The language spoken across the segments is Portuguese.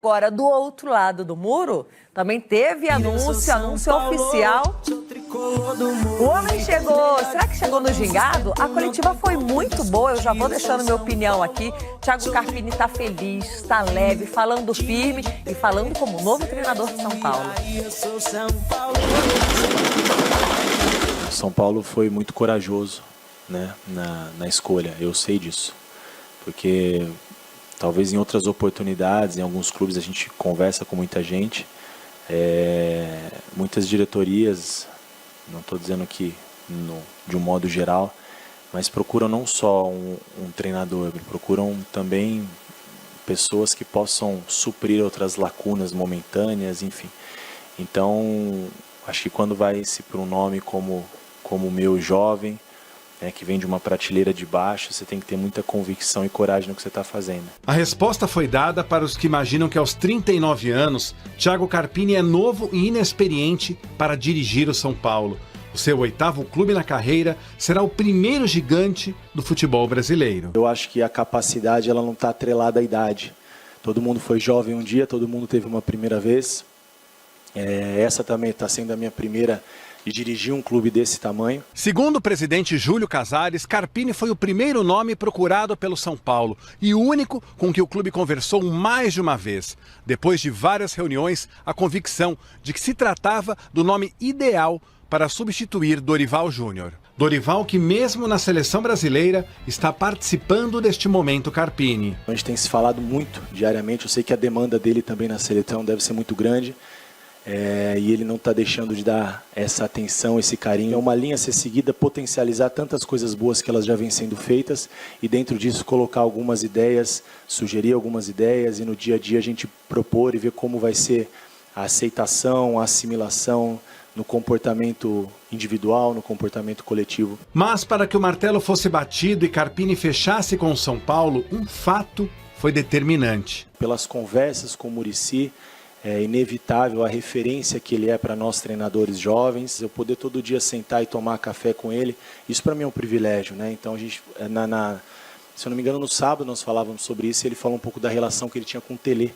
Agora, do outro lado do muro, também teve anúncio oficial. O homem chegou, será que chegou no gingado? A coletiva foi muito boa, eu já vou deixando minha opinião aqui. Thiago Carpini está feliz, está leve, falando firme e falando como novo treinador de São Paulo. São Paulo foi muito corajoso, né, na escolha, eu sei disso. Porque talvez em outras oportunidades, em alguns clubes a gente conversa com muita gente, muitas diretorias, não estou dizendo que de um modo geral, mas procuram não só um treinador, procuram também pessoas que possam suprir outras lacunas momentâneas, enfim. Então, acho que quando vai-se para um nome como o meu, jovem, que vem de uma prateleira de baixo, você tem que ter muita convicção e coragem no que você está fazendo. A resposta foi dada para os que imaginam que aos 39 anos, Thiago Carpini é novo e inexperiente para dirigir o São Paulo. O seu 8º clube na carreira será o primeiro gigante do futebol brasileiro. Eu acho que a capacidade ela não está atrelada à idade. Todo mundo foi jovem um dia, todo mundo teve uma primeira vez. Essa também está sendo a minha primeira de dirigir um clube desse tamanho. Segundo o presidente Júlio Casares, Carpini foi o primeiro nome procurado pelo São Paulo e o único com que o clube conversou mais de uma vez. Depois de várias reuniões, a convicção de que se tratava do nome ideal para substituir Dorival Júnior. Dorival que mesmo na seleção brasileira está participando deste momento Carpini. A gente tem se falado muito diariamente, eu sei que a demanda dele também na seleção deve ser muito grande. E ele não está deixando de dar essa atenção, esse carinho. É uma linha a ser seguida, potencializar tantas coisas boas que elas já vêm sendo feitas e dentro disso colocar algumas ideias, sugerir algumas ideias e no dia a dia a gente propor e ver como vai ser a aceitação, a assimilação no comportamento individual, no comportamento coletivo. Mas para que o martelo fosse batido e Carpini fechasse com o São Paulo, um fato foi determinante. Pelas conversas com o Muricy, é inevitável a referência que ele é para nós treinadores jovens, eu poder todo dia sentar e tomar café com ele, isso para mim é um privilégio, né? Então a gente, se eu não me engano, no sábado nós falávamos sobre isso e ele falou um pouco da relação que ele tinha com o Telê.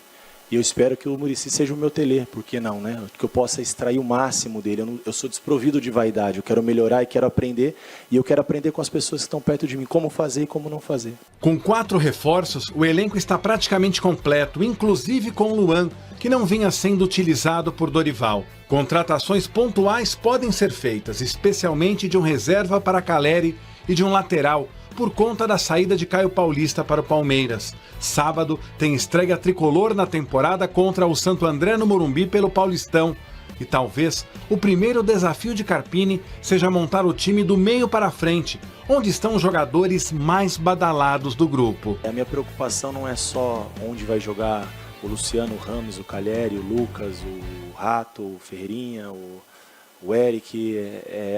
E eu espero que o Muricy seja o meu Telê, por que não, né? Que eu possa extrair o máximo dele. Eu sou desprovido de vaidade, eu quero melhorar e quero aprender. E eu quero aprender com as pessoas que estão perto de mim, como fazer e como não fazer. Com 4 reforços, o elenco está praticamente completo, inclusive com o Luan, que não vinha sendo utilizado por Dorival. Contratações pontuais podem ser feitas, especialmente de um reserva para Caleri e de um lateral, por conta da saída de Caio Paulista para o Palmeiras. Sábado tem estreia tricolor na temporada contra o Santo André no Morumbi pelo Paulistão. E talvez o primeiro desafio de Carpini seja montar o time do meio para frente, onde estão os jogadores mais badalados do grupo. A minha preocupação não é só onde vai jogar o Luciano, o Rames, o Caleri, o Lucas, o Rato, o Ferreirinha, o Eric,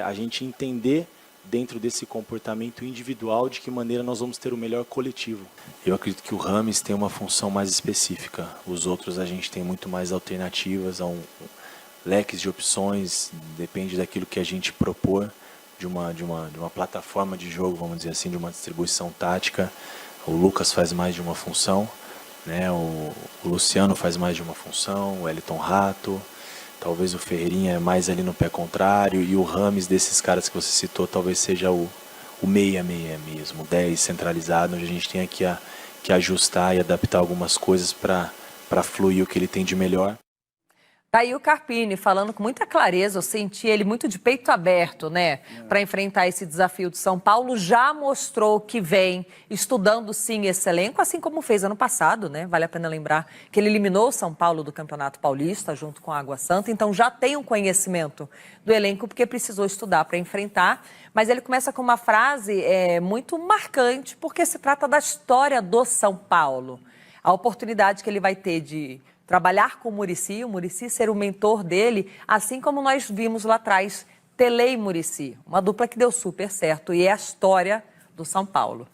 a gente entender dentro desse comportamento individual de que maneira nós vamos ter o melhor coletivo. Eu acredito que o Rames tem uma função mais específica, os outros a gente tem muito mais alternativas, leques de opções, depende daquilo que a gente propor, de uma plataforma de jogo, vamos dizer assim, de uma distribuição tática. O Lucas faz mais de uma função, né? O Luciano faz mais de uma função, o Wellington Rato, talvez o Ferreirinha é mais ali no pé contrário, e o Rames, desses caras que você citou, talvez seja o meia-meia mesmo, o 10 centralizado, onde a gente tem que ajustar e adaptar algumas coisas para fluir o que ele tem de melhor. Tá aí o Carpini falando com muita clareza, eu senti ele muito de peito aberto, né, para enfrentar esse desafio de São Paulo. Já mostrou que vem estudando sim esse elenco, assim como fez ano passado, né? Vale a pena lembrar que ele eliminou o São Paulo do Campeonato Paulista junto com a Água Santa, então já tem um conhecimento do elenco porque precisou estudar para enfrentar. Mas ele começa com uma frase muito marcante, porque se trata da história do São Paulo. A oportunidade que ele vai ter de trabalhar com o Muricy ser o mentor dele, assim como nós vimos lá atrás, Telê e Muricy, uma dupla que deu super certo e é a história do São Paulo.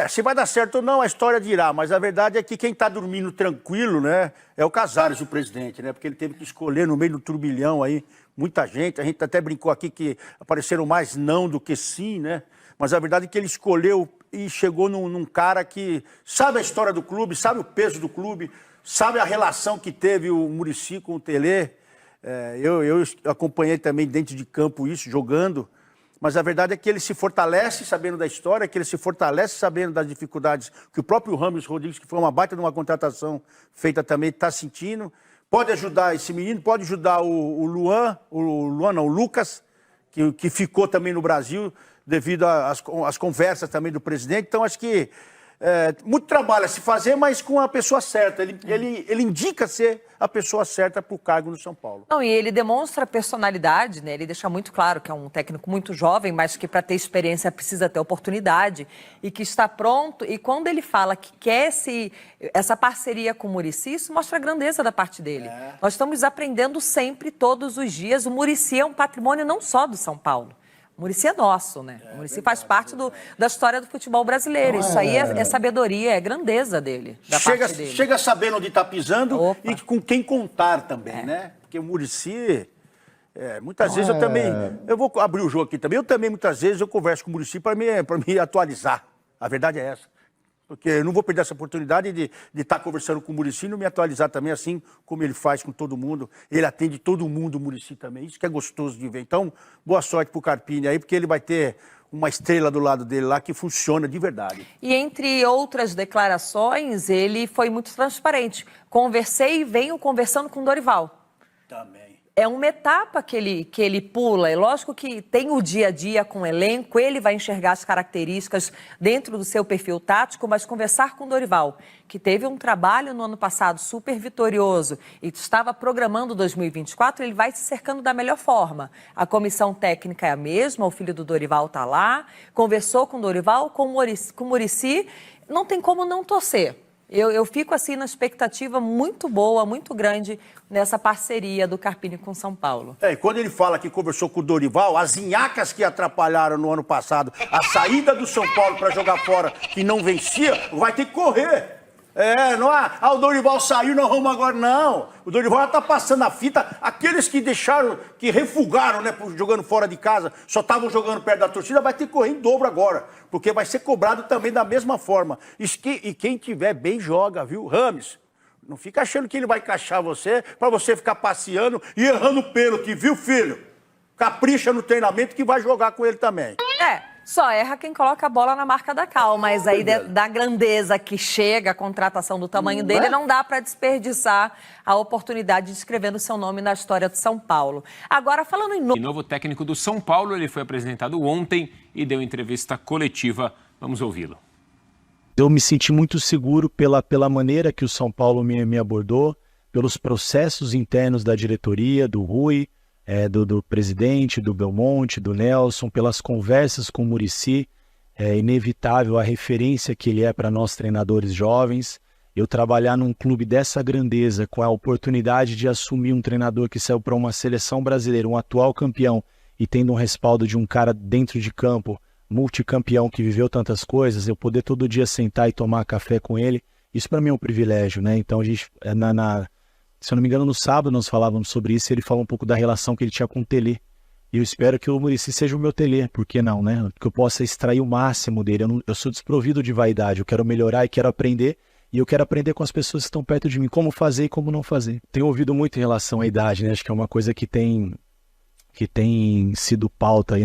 Se vai dar certo ou não, a história dirá, mas a verdade é que quem está dormindo tranquilo, né, é o Casares, o presidente, né, porque ele teve que escolher no meio do turbilhão aí, muita gente, a gente até brincou aqui que apareceram mais não do que sim, né, mas a verdade é que ele escolheu e chegou num cara que sabe a história do clube, sabe o peso do clube. sabe a relação que teve o Muricy com o Tele? Eu acompanhei também dentro de campo isso, jogando, mas a verdade é que ele se fortalece sabendo da história, que ele se fortalece sabendo das dificuldades que o próprio Rames Rodrigues, que foi uma baita de uma contratação feita também, está sentindo. Pode ajudar esse menino, pode ajudar o Lucas, que ficou também no Brasil devido às conversas também do presidente. Então, acho que muito trabalho a se fazer, mas com a pessoa certa. Ele indica ser a pessoa certa para o cargo no São Paulo. Não, e ele demonstra personalidade, né? Ele deixa muito claro que é um técnico muito jovem, mas que para ter experiência precisa ter oportunidade e que está pronto. E quando ele fala que quer essa parceria com o Muricy, isso mostra a grandeza da parte dele. Nós estamos aprendendo sempre, todos os dias. O Muricy é um patrimônio não só do São Paulo. O Muricy é nosso, né? O Muricy faz parte da história do futebol brasileiro. Isso aí é sabedoria, é grandeza dele, parte dele. Chega sabendo onde está pisando e com quem contar também, né? Porque o Muricy, muitas vezes eu também... Eu vou abrir o jogo aqui também. Eu também, muitas vezes, eu converso com o Muricy para me atualizar. A verdade é essa. Porque eu não vou perder essa oportunidade de estar conversando com o Muricy e não me atualizar também, assim como ele faz com todo mundo. Ele atende todo mundo, o Muricy também. Isso que é gostoso de ver. Então, boa sorte pro Carpini aí, porque ele vai ter uma estrela do lado dele lá que funciona de verdade. E entre outras declarações, ele foi muito transparente. Conversei e venho conversando com o Dorival. Também. É uma etapa que ele pula. É lógico que tem o dia a dia com o elenco, ele vai enxergar as características dentro do seu perfil tático, mas conversar com o Dorival, que teve um trabalho no ano passado super vitorioso e estava programando 2024, ele vai se cercando da melhor forma. A comissão técnica é a mesma, o filho do Dorival está lá, conversou com o Dorival, com o Muricy, não tem como não torcer. Eu fico assim na expectativa muito boa, muito grande nessa parceria do Carpini com São Paulo. E quando ele fala que conversou com o Dorival, as inhacas que atrapalharam no ano passado, a saída do São Paulo para jogar fora, que não vencia, vai ter que correr. Não o Dorival saiu, nós vamos agora, não. O Dorival já tá passando a fita. Aqueles que deixaram, que refugaram, né, jogando fora de casa, só estavam jogando perto da torcida, vai ter que correr em dobro agora, porque vai ser cobrado também da mesma forma. E quem tiver bem joga, viu? Rames, não fica achando que ele vai encaixar você para você ficar passeando e errando o pênalti, viu, filho? Capricha no treinamento que vai jogar com ele também. Só erra quem coloca a bola na marca da Cal, mas aí da grandeza que chega a contratação do tamanho dele, não dá para desperdiçar a oportunidade de escrever no seu nome na história do São Paulo. Agora, falando em novo técnico do São Paulo, ele foi apresentado ontem e deu entrevista coletiva. Vamos ouvi-lo. Eu me senti muito seguro pela maneira que o São Paulo me abordou, pelos processos internos da diretoria, do Rui, do presidente, do Belmonte, do Nelson, pelas conversas com o Muricy. É inevitável a referência que ele é para nós treinadores jovens. Eu trabalhar num clube dessa grandeza, com a oportunidade de assumir um treinador que saiu para uma seleção brasileira, um atual campeão, e tendo um respaldo de um cara dentro de campo, multicampeão, que viveu tantas coisas, eu poder todo dia sentar e tomar café com ele, isso para mim é um privilégio, né? Então a gente, se eu não me engano, no sábado nós falávamos sobre isso, e ele falou um pouco da relação que ele tinha com o Tele. E eu espero que o Muricy seja o meu Tele, por que não, né? Que eu possa extrair o máximo dele. Eu sou desprovido de vaidade, eu quero melhorar e quero aprender, e eu quero aprender com as pessoas que estão perto de mim, como fazer e como não fazer. Tenho ouvido muito em relação à idade, né? Acho que é uma coisa que tem sido pauta aí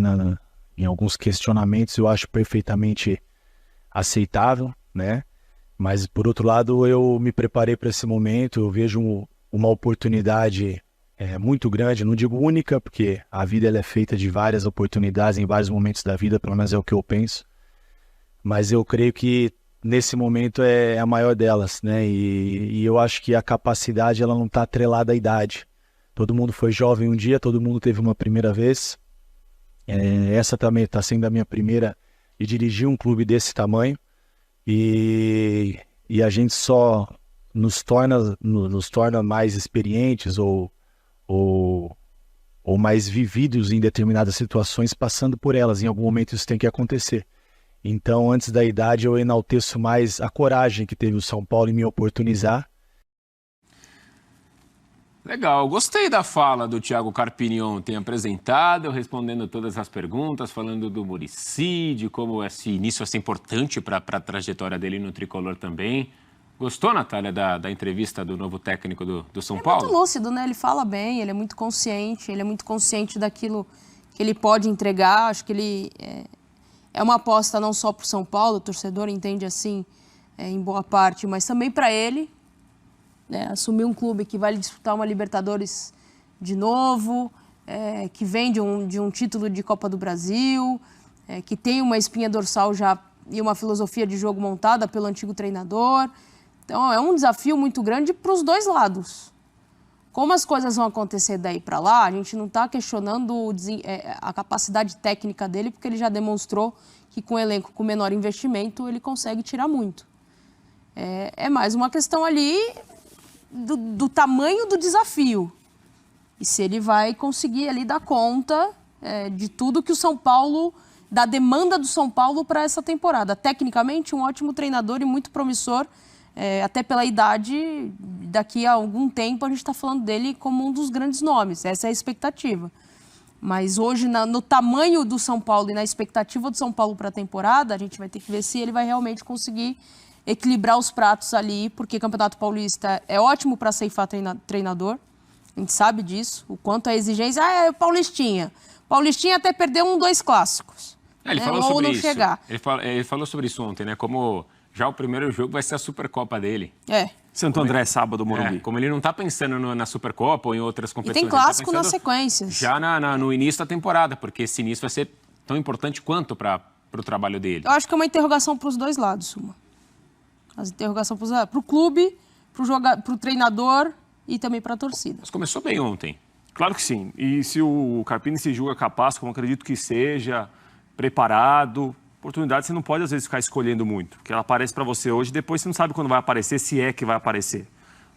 em alguns questionamentos, eu acho perfeitamente aceitável, né? Mas, por outro lado, eu me preparei para esse momento, eu vejo uma oportunidade muito grande, não digo única, porque a vida ela é feita de várias oportunidades em vários momentos da vida, pelo menos é o que eu penso, mas eu creio que nesse momento é a maior delas, né? E eu acho que a capacidade ela não está atrelada à idade. Todo mundo foi jovem um dia, todo mundo teve uma primeira vez. Essa também está sendo a minha primeira de dirigir um clube desse tamanho, e a gente só nos torna mais experientes ou mais vividos em determinadas situações, passando por elas. Em algum momento isso tem que acontecer. Então, antes da idade, eu enalteço mais a coragem que teve o São Paulo em me oportunizar. Legal, gostei da fala do Thiago Carpini ontem, apresentado, respondendo todas as perguntas, falando do Muricy, de como esse início vai ser importante para a trajetória dele no tricolor também. Gostou, Natália, da entrevista do novo técnico do São É Paulo? muito lúcido, né? Ele fala bem, ele é muito consciente daquilo que ele pode entregar. Acho que ele é uma aposta não só para o São Paulo, o torcedor entende assim, em boa parte, mas também para ele, né? Assumir um clube que vai disputar uma Libertadores de novo, que vem de um título de Copa do Brasil, que tem uma espinha dorsal já e uma filosofia de jogo montada pelo antigo treinador. Então, é um desafio muito grande para os dois lados. Como as coisas vão acontecer daí para lá, a gente não está questionando a capacidade técnica dele, porque ele já demonstrou que com elenco com menor investimento ele consegue tirar muito. É mais uma questão ali do tamanho do desafio. E se ele vai conseguir ali dar conta de tudo que o São Paulo, da demanda do São Paulo para essa temporada. Tecnicamente, um ótimo treinador e muito promissor, até pela idade, daqui a algum tempo a gente está falando dele como um dos grandes nomes. Essa é a expectativa. Mas hoje, no tamanho do São Paulo e na expectativa do São Paulo para a temporada, a gente vai ter que ver se ele vai realmente conseguir equilibrar os pratos ali, porque Campeonato Paulista é ótimo para ceifar treinador. A gente sabe disso, o quanto a exigência... é Paulistinha. Paulistinha até perdeu 2 clássicos. Ele falou sobre ou não isso. chegar. Ele falou sobre isso ontem, né? Como já o primeiro jogo vai ser a Supercopa dele. Santo André, sábado, Morumbi. Como ele não está pensando na Supercopa ou em outras E competições. tem clássico nas sequências. Já no início da temporada, porque esse início vai ser tão importante quanto para o trabalho dele. Eu acho que é uma interrogação para os dois lados, Suma. As interrogação para o clube, para o treinador e também para a torcida. Mas começou bem ontem. Claro que sim. E se o Carpini se julga capaz, como acredito que seja, preparado, oportunidade você não pode às vezes ficar escolhendo muito, porque ela aparece para você hoje, depois você não sabe quando vai aparecer, se é que vai aparecer.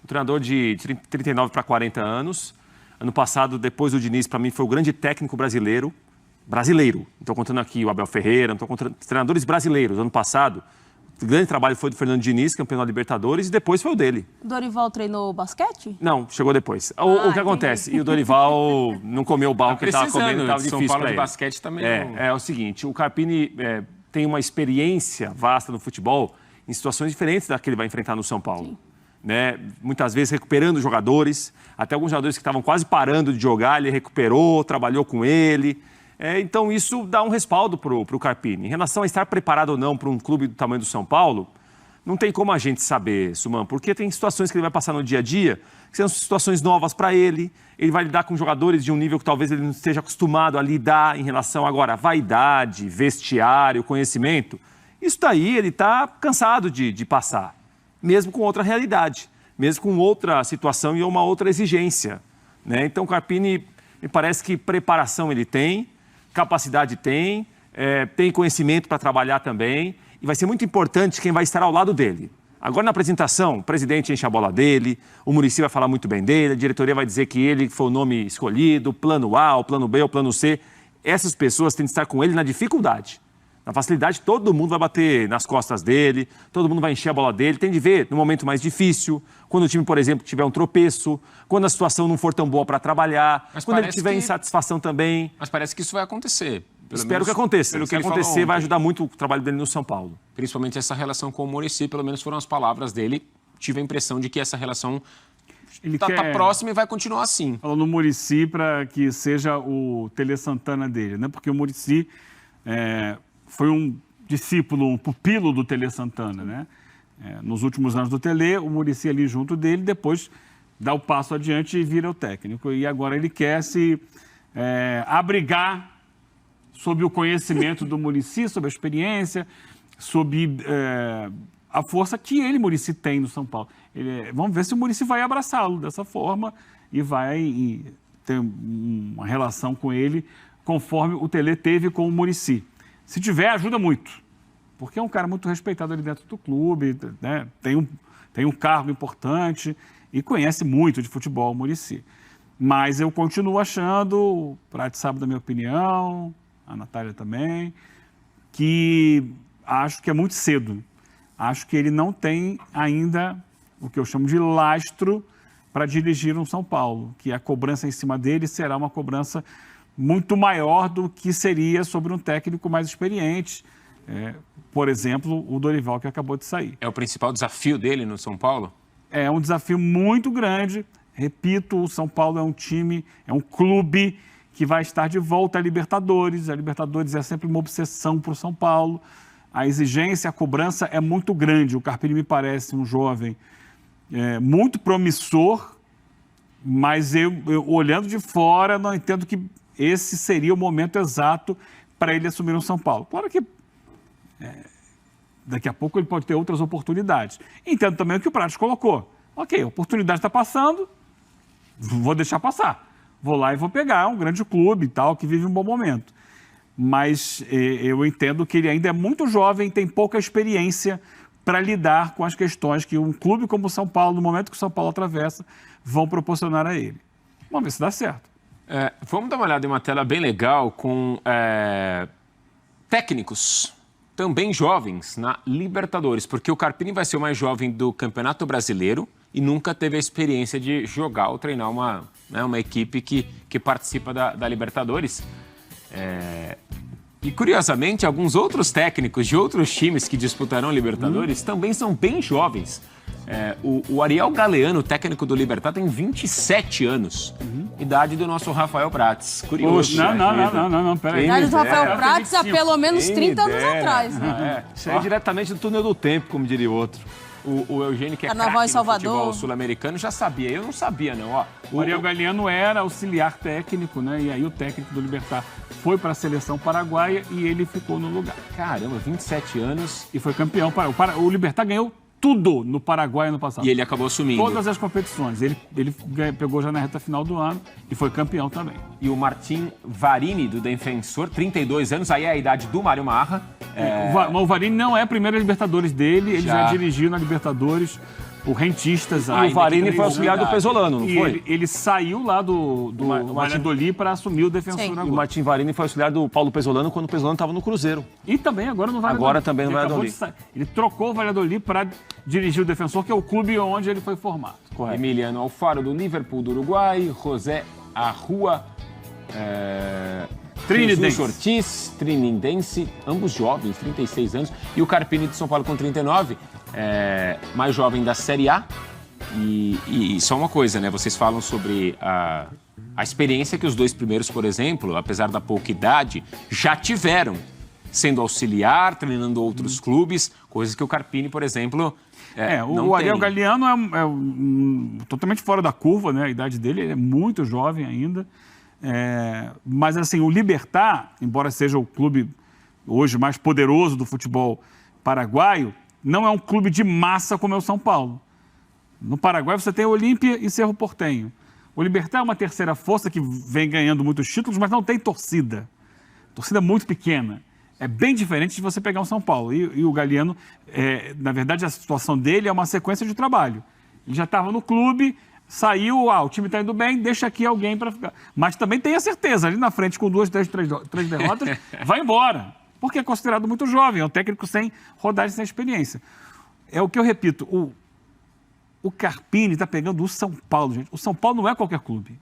Um treinador de 39 para 40 anos, ano passado, depois do Diniz, para mim foi o grande técnico brasileiro. Não estou contando aqui o Abel Ferreira, não estou contando treinadores brasileiros. Ano passado, o grande trabalho foi do Fernando Diniz, campeão da Libertadores, e depois foi o dele. O Dorival treinou basquete? Não, chegou depois. O que acontece? E o Dorival não comeu o barro que ele estava comendo, estava difícil São Paulo para de ele. basquete também. É o seguinte, o Carpini tem uma experiência vasta no futebol em situações diferentes da que ele vai enfrentar no São Paulo. Né? Muitas vezes recuperando jogadores, até alguns jogadores que estavam quase parando de jogar, ele recuperou, trabalhou com ele. Então isso dá um respaldo para o Carpini. Em relação a estar preparado ou não para um clube do tamanho do São Paulo, não tem como a gente saber, Suman, porque tem situações que ele vai passar no dia a dia, que são situações novas para ele. Ele vai lidar com jogadores de um nível que talvez ele não esteja acostumado a lidar em relação agora à vaidade, vestiário, conhecimento. Isso daí ele está cansado de passar, mesmo com outra realidade, mesmo com outra situação e uma outra exigência. Né? Então o Carpini, me parece que preparação ele tem, capacidade tem conhecimento para trabalhar também, e vai ser muito importante quem vai estar ao lado dele. Agora, na apresentação, o presidente enche a bola dele, o Muricy vai falar muito bem dele, a diretoria vai dizer que ele foi o nome escolhido, o plano A, o plano B, o plano C. Essas pessoas têm que estar com ele na dificuldade. Na facilidade, todo mundo vai bater nas costas dele, todo mundo vai encher a bola dele. Tem de ver no momento mais difícil, quando o time, por exemplo, tiver um tropeço, quando a situação não for tão boa para trabalhar, quando ele tiver insatisfação também. Mas parece que isso vai acontecer. Espero que aconteça. Se acontecer, vai ajudar muito o trabalho dele no São Paulo. Principalmente essa relação com o Muricy, pelo menos foram as palavras dele. Tive a impressão de que essa relação está próxima e vai continuar assim. Falando no Muricy para que seja o Tele Santana dele, né? Porque o Muricy foi um discípulo, um pupilo do Tele Santana, né? Nos últimos anos do Tele, o Muricy ali junto dele, depois dá o passo adiante e vira o técnico. E agora ele quer se abrigar sob o conhecimento do Muricy, sob a experiência, sob a força que ele, Muricy, tem no São Paulo. Vamos ver se o Muricy vai abraçá-lo dessa forma e vai ter uma relação com ele conforme o Tele teve com o Muricy. Se tiver, ajuda muito, porque é um cara muito respeitado ali dentro do clube, né? Tem um cargo importante e conhece muito de futebol, o Muricy. Mas eu continuo achando, o Prat sabe da minha opinião, a Natália também, que acho que é muito cedo. Acho que ele não tem ainda o que eu chamo de lastro para dirigir um São Paulo, que a cobrança em cima dele será uma cobrança muito maior do que seria sobre um técnico mais experiente, Por exemplo, o Dorival, que acabou de sair. É o principal desafio dele no São Paulo? É um desafio muito grande. Repito, o São Paulo é um time, é um clube que vai estar de volta à Libertadores. A Libertadores é sempre uma obsessão para o São Paulo. A exigência, a cobrança é muito grande. O Carpini me parece um jovem muito promissor, mas eu, olhando de fora, não entendo que esse seria o momento exato para ele assumir um São Paulo. Claro que daqui a pouco ele pode ter outras oportunidades. Entendo também o que o Prates colocou. Ok, a oportunidade está passando, vou deixar passar. Vou lá e vou pegar um grande clube e tal, que vive um bom momento. Mas eu entendo que ele ainda é muito jovem, tem pouca experiência para lidar com as questões que um clube como o São Paulo, no momento que o São Paulo atravessa, vão proporcionar a ele. Vamos ver se dá certo. Vamos dar uma olhada em uma tela bem legal com técnicos também jovens na Libertadores, porque o Carpini vai ser o mais jovem do Campeonato Brasileiro e nunca teve a experiência de jogar ou treinar uma equipe que participa da Libertadores. E, curiosamente, alguns outros técnicos de outros times que disputarão a Libertadores também são bem jovens. O Ariel Galeano, técnico do Libertad, tem 27 anos. Idade do nosso Rafael Prates. Curioso. Não, peraí. A idade do Rafael Prates há pelo menos 30 anos atrás. Isso é diretamente do túnel do tempo, como diria o outro. O Eugênio, que é Carnaval craque em Salvador. no futebol sul-americano, já sabia. Eu não sabia, não. Ó, O Ariel Galeano era auxiliar técnico, né? E aí o técnico do Libertad foi para a seleção paraguaia e ele ficou no lugar. Caramba, 27 anos. E foi campeão. O Libertad ganhou tudo no Paraguai ano passado. E ele acabou assumindo. Todas as competições. Ele pegou já na reta final do ano e foi campeão também. E o Martim Varini, do Defensor, 32 anos, aí é a idade do Mário Marra. O Varini não é a primeira Libertadores dele, ele já dirigiu na Libertadores o Rentistas. E o Varini foi auxiliar do Pesolano, não foi? Ele saiu lá do Valladolid para assumir o Defensor agora. E o Martim Varini foi auxiliar do Paulo Pesolano quando o Pesolano estava no Cruzeiro. E também agora no Valladolid. Agora também no Valladolid. Ele trocou o Valladolid para dirigir o Defensor, que é o clube onde ele foi formado. Correto. Emiliano Alfaro, do Liverpool do Uruguai. José Arrua. Jesus Ortiz, trinindense, ambos jovens, 36 anos. E o Carpini de São Paulo com 39, mais jovem da Série A. E só uma coisa, né? Vocês falam sobre a experiência que os dois primeiros, por exemplo, apesar da pouca idade, já tiveram, sendo auxiliar, treinando outros clubes, coisas que o Carpini, por exemplo, o Ariel Galeano é totalmente fora da curva, né? A idade dele, ele é muito jovem ainda. Mas assim, o Libertad, embora seja o clube hoje mais poderoso do futebol paraguaio, não é um clube de massa como é o São Paulo. No Paraguai você tem Olímpia e Cerro Porteño. O Libertad é uma terceira força que vem ganhando muitos títulos, mas não tem torcida. Torcida muito pequena. É bem diferente de você pegar um São Paulo. E o Galeano, na verdade, a situação dele é uma sequência de trabalho. Ele já estava no clube, saiu, o time está indo bem, deixa aqui alguém para ficar. Mas também tenha certeza, ali na frente com 2, 3 derrotas, vai embora. Porque é considerado muito jovem, é um técnico sem rodagem, sem experiência. É o que eu repito, o Carpini está pegando o São Paulo, gente. O São Paulo não é qualquer clube.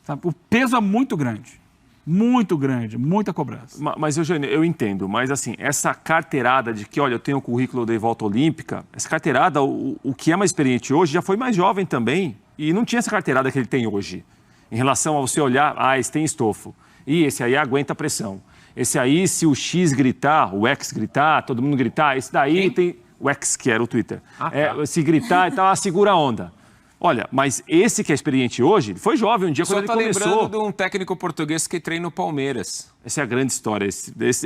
Sabe? O peso é muito grande. Muito grande, muita cobrança. Mas, Eugênio, eu entendo, mas assim, essa carteirada de que, olha, eu tenho um currículo de volta olímpica, essa carteirada, o que é mais experiente hoje, já foi mais jovem também e não tinha essa carteirada que ele tem hoje. Em relação a você olhar, esse tem estofo, e esse aí aguenta a pressão. Esse aí, se o X gritar, o X gritar, todo mundo gritar, esse daí tem... O X, que era o Twitter. Se gritar e tal, segura a onda. Olha, mas esse que é experiente hoje, ele foi jovem um dia quando ele começou. Só lembrando de um técnico português que treina o Palmeiras. Essa é a grande história.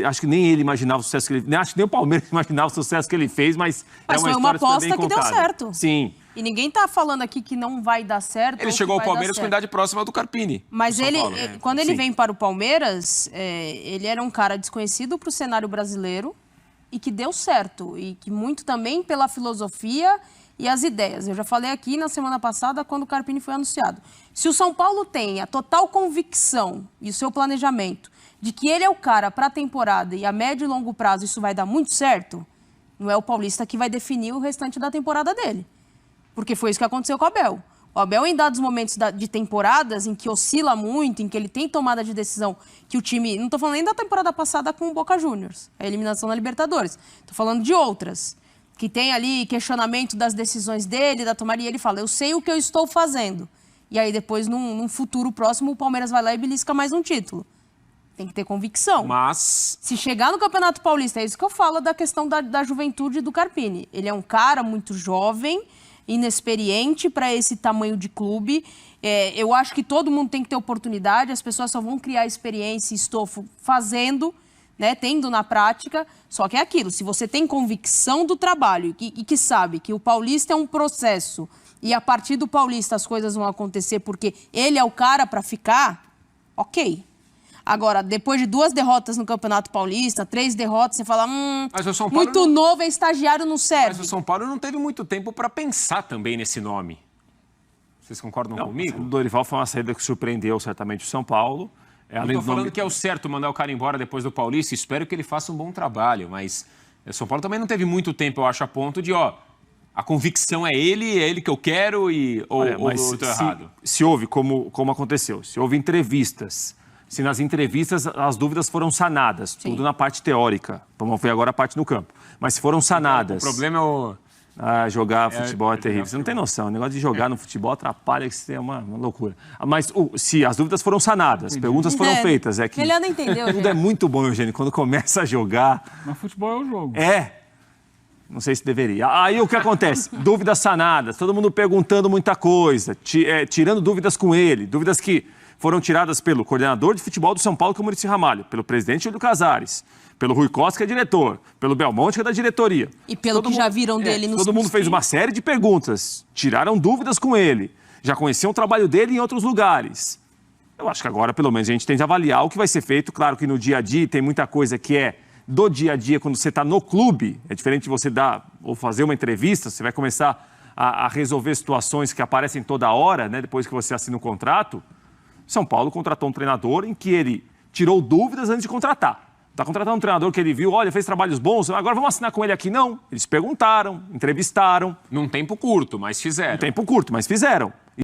Acho que nem ele imaginava o sucesso que ele... Acho que nem o Palmeiras imaginava o sucesso que ele fez, mas é uma foi uma aposta que deu certo. Sim. E ninguém tá falando aqui que não vai dar certo. Ele chegou ao Palmeiras com idade próxima do Carpini. Mas quando ele vem para o Palmeiras, ele era um cara desconhecido para o cenário brasileiro e que deu certo. E que muito também pela filosofia e as ideias. Eu já falei aqui na semana passada, quando o Carpini foi anunciado. Se o São Paulo tem a total convicção e o seu planejamento de que ele é o cara para a temporada e a médio e longo prazo isso vai dar muito certo, não é o Paulista que vai definir o restante da temporada dele. Porque foi isso que aconteceu com o Abel. O O Abel, em dados momentos de temporadas em que oscila muito, em que ele tem tomada de decisão que o time... Não estou falando nem da temporada passada com o Boca Juniors, a eliminação na Libertadores. Estou falando de outras, que tem ali questionamento das decisões dele, da tomada, e ele fala, eu sei o que eu estou fazendo. E aí depois, num futuro próximo, o Palmeiras vai lá e belisca mais um título. Tem que ter convicção. Mas... Se chegar no Campeonato Paulista, é isso que eu falo da questão da juventude do Carpini. Ele é um cara muito jovem, inexperiente para esse tamanho de clube. Eu acho que todo mundo tem que ter oportunidade, as pessoas só vão criar experiência e estofo fazendo, né, tendo na prática. Só que é aquilo, se você tem convicção do trabalho e que sabe que o Paulista é um processo e a partir do Paulista as coisas vão acontecer porque ele é o cara para ficar, ok. Agora, depois de 2 derrotas no Campeonato Paulista, 3 derrotas, você fala, Mas o São Paulo muito novo, é estagiário, não serve. Mas o São Paulo não teve muito tempo para pensar também nesse nome. Vocês concordam comigo? O Dorival foi uma saída que surpreendeu certamente o São Paulo. Eu estou falando que é o certo mandar o cara embora depois do Paulista. Espero que ele faça um bom trabalho, mas o São Paulo também não teve muito tempo, eu acho, a ponto de, a convicção é ele que eu quero ou eu estou errado. Se houve, como aconteceu, se houve entrevistas, se nas entrevistas as dúvidas foram sanadas, tudo na parte teórica, vamos ver agora a parte no campo, mas se foram sanadas... O problema é o... jogar futebol é terrível. Você não tem noção. O negócio de jogar no futebol atrapalha, que isso é uma loucura. Mas se as dúvidas foram sanadas, perguntas foram feitas. É que melhor não entender, tudo é muito bom, Eugênio, quando começa a jogar... Mas futebol é o jogo. Não sei se deveria. Aí o que acontece? Dúvidas sanadas, todo mundo perguntando muita coisa, tirando dúvidas com ele, dúvidas que foram tiradas pelo coordenador de futebol do São Paulo, que é o Muricy Ramalho, pelo presidente Júlio Casares, pelo Rui Costa, que é diretor, pelo Belmonte, que é da diretoria. E pelo que já viram dele nos... Todo mundo fez uma série de perguntas, tiraram dúvidas com ele, já conheciam o trabalho dele em outros lugares. Eu acho que agora, pelo menos, a gente tem que avaliar o que vai ser feito. Claro que no dia a dia tem muita coisa que é do dia a dia, quando você está no clube, é diferente de você dar ou fazer uma entrevista, você vai começar a resolver situações que aparecem toda hora, né, depois que você assina o contrato. São Paulo contratou um treinador em que ele tirou dúvidas antes de contratar. Está contratando um treinador que ele viu, olha, fez trabalhos bons, agora vamos assinar com ele aqui? Não. Eles perguntaram, entrevistaram. Num tempo curto, mas fizeram. Num tempo curto, mas fizeram.